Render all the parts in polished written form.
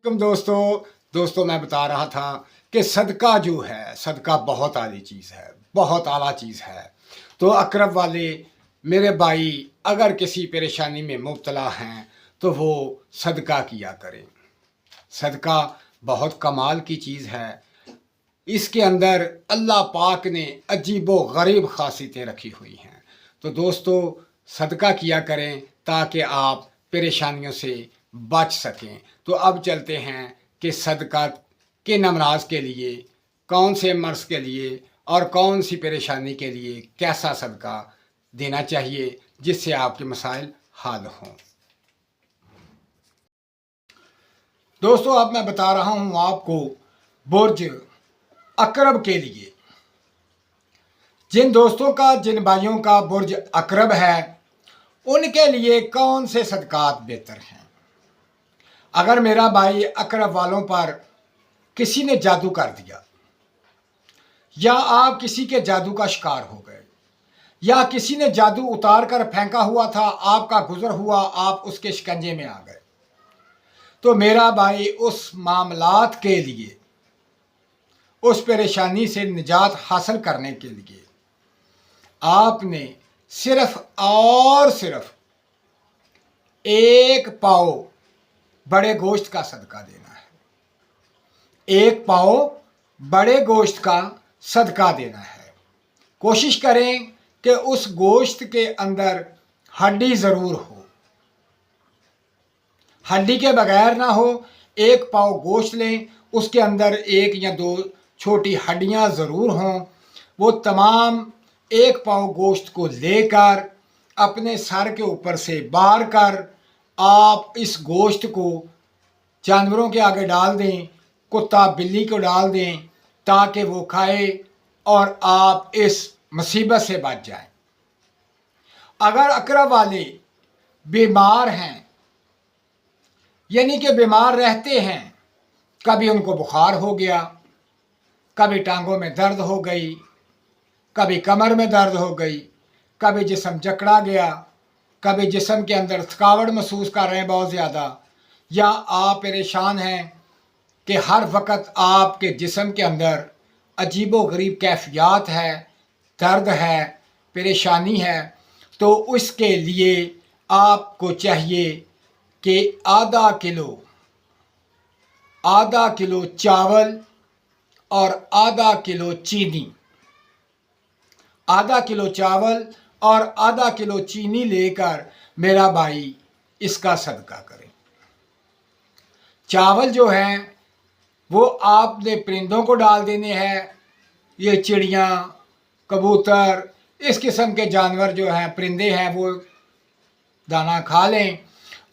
दोस्तों मैं बता रहा था कि सदका जो है, सदका बहुत आली चीज़ है, बहुत आला चीज़ है। तो अकरब वाले मेरे भाई अगर किसी परेशानी में मुब्तला हैं तो वो सदका किया करें। सदका बहुत कमाल की चीज़ है। इसके अंदर अल्लाह पाक ने अजीबो गरीब खासियतें रखी हुई हैं। तो दोस्तों सदका किया करें ताकि आप परेशानियों से बच सकें। तो अब चलते हैं कि सदका किन अमराज के लिए, कौन से मर्ज़ के लिए और कौन सी परेशानी के लिए कैसा सदका देना चाहिए जिससे आपके मसाइल हल हों। दोस्तों अब मैं बता रहा हूँ आपको बुर्ज अकरब के लिए। जिन दोस्तों का, जिन भाइयों का बुर्ज अकरब है उनके लिए कौन से सदकात बेहतर हैं। अगर मेरा भाई अकरब वालों पर किसी ने जादू कर दिया, या आप किसी के जादू का शिकार हो गए, या किसी ने जादू उतार कर फेंका हुआ था, आपका गुजर हुआ, आप उसके शिकंजे में आ गए, तो मेरा भाई उस मामलात के लिए, उस परेशानी से निजात हासिल करने के लिए आपने सिर्फ और सिर्फ एक पाव बड़े गोश्त का सदका देना है। एक पाव बड़े गोश्त का सदका देना है। कोशिश करें कि उस गोश्त के अंदर हड्डी ज़रूर हो, हड्डी के बगैर ना हो। एक पाव गोश्त लें, उसके अंदर एक या दो छोटी हड्डियां ज़रूर हों। वो तमाम एक पाव गोश्त को लेकर अपने सर के ऊपर से बार कर आप इस गोश्त को जानवरों के आगे डाल दें, कुत्ता बिल्ली को डाल दें, ताकि वो खाए और आप इस मुसीबत से बच जाएं। अगर अकरब वाले बीमार हैं, यानी कि बीमार रहते हैं, कभी उनको बुखार हो गया, कभी टांगों में दर्द हो गई, कभी कमर में दर्द हो गई, कभी जिस्म जकड़ा गया, कभी जिस्म के अंदर थकावट महसूस कर रहे हैं बहुत ज़्यादा, या आप परेशान हैं कि हर वक्त आपके जिस्म के अंदर अजीबो गरीब कैफियत है, दर्द है, परेशानी है, तो उसके लिए आपको चाहिए कि आधा किलो चावल और आधा किलो चीनी, आधा किलो चावल और आधा किलो चीनी लेकर मेरा भाई इसका सदका करें। चावल जो हैं वो आपने परिंदों को डाल देने हैं। ये चिड़ियाँ, कबूतर, इस किस्म के जानवर जो हैं, परिंदे हैं, वो दाना खा लें।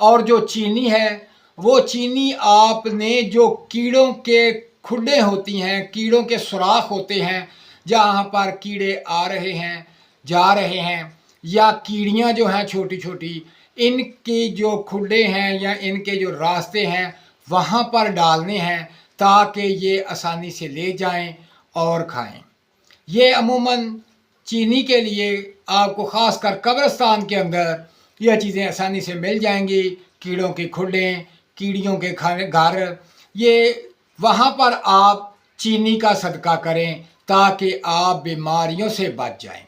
और जो चीनी है, वो चीनी आपने जो कीड़ों के खुड्डे होती हैं, कीड़ों के सुराख होते हैं, जहाँ पर कीड़े आ रहे हैं, जा रहे हैं, या कीड़ियाँ जो हैं छोटी छोटी, इनके जो खुड्डे हैं या इनके जो रास्ते हैं वहाँ पर डालने हैं, ताकि ये आसानी से ले जाएं और खाएं। ये अमूमन चीनी के लिए आपको ख़ास कर कब्रिस्तान के अंदर यह चीज़ें आसानी से मिल जाएंगी। कीड़ों के खुड्डे, कीड़ियों के घर, ये वहाँ पर आप चीनी का सदका करें ताकि आप बीमारियों से बच जाएंगे।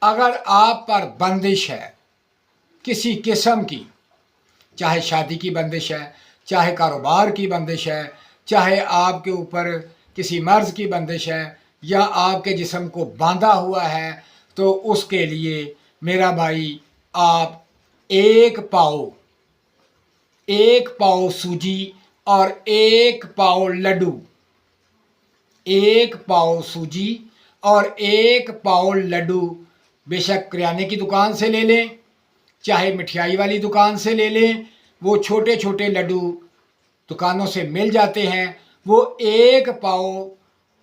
अगर आप पर बंदिश है किसी किस्म की, चाहे शादी की बंदिश है, चाहे कारोबार की बंदिश है, चाहे आपके ऊपर किसी मर्ज़ की बंदिश है, या आपके जिस्म को बांधा हुआ है, तो उसके लिए मेरा भाई आप एक पाव सूजी और एक पाव लड्डू, एक पाव सूजी और एक पाव लड्डू बेशक किराने की दुकान से ले लें, चाहे मिठाई वाली दुकान से ले लें। वो छोटे छोटे लड्डू दुकानों से मिल जाते हैं। वो एक पाव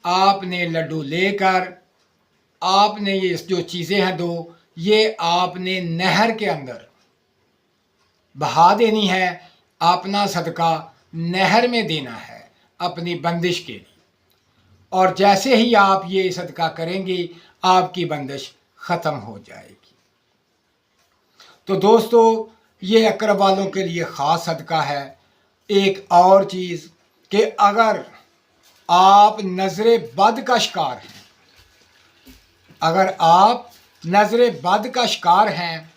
आपने लड्डू लेकर आपने ये जो चीज़ें हैं दो, ये आपने नहर के अंदर बहा देनी है। अपना सदका नहर में देना है अपनी बंदिश के लिए। और जैसे ही आप ये सदका करेंगे आपकी बंदिश ख़त्म हो जाएगी। तो दोस्तों ये अकरब वालों के लिए ख़ास सदका है। एक और चीज़ कि अगर आप नज़र बद का शिकार हैं, अगर आप नज़र बद का शिकार हैं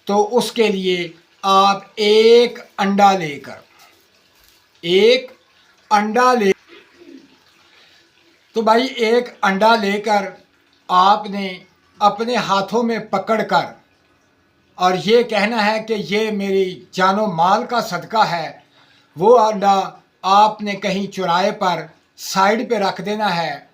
तो उसके लिए आप एक अंडा ले तो भाई एक अंडा लेकर आपने अपने हाथों में पकड़कर और ये कहना है कि ये मेरी जानो माल का सदका है। वो अंडा आपने कहीं चौराहे पर साइड पे रख देना है,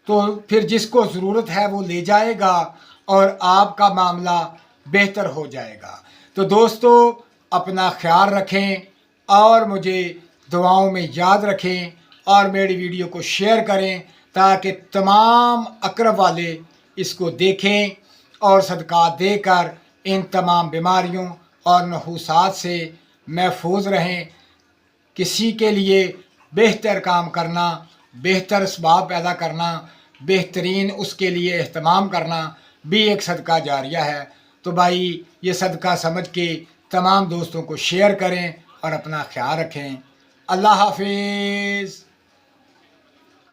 तो फिर जिसको ज़रूरत है वो ले जाएगा और आपका मामला बेहतर हो जाएगा। तो दोस्तों, अपना ख्याल रखें और मुझे दुआओं में याद रखें और मेरी वीडियो को शेयर करें ताकि तमाम अक़रब वाले इसको देखें और सदक़ात देकर इन तमाम बीमारियों और नहूसात से महफूज रहें। किसी के लिए बेहतर काम करना, बेहतर असबाब पैदा करना, बेहतरीन उसके लिए एहतमाम करना भी एक सदका जारिया है। तो भाई ये सदका समझ के तमाम दोस्तों को शेयर करें और अपना ख्याल रखें। अल्लाह हाफिज़।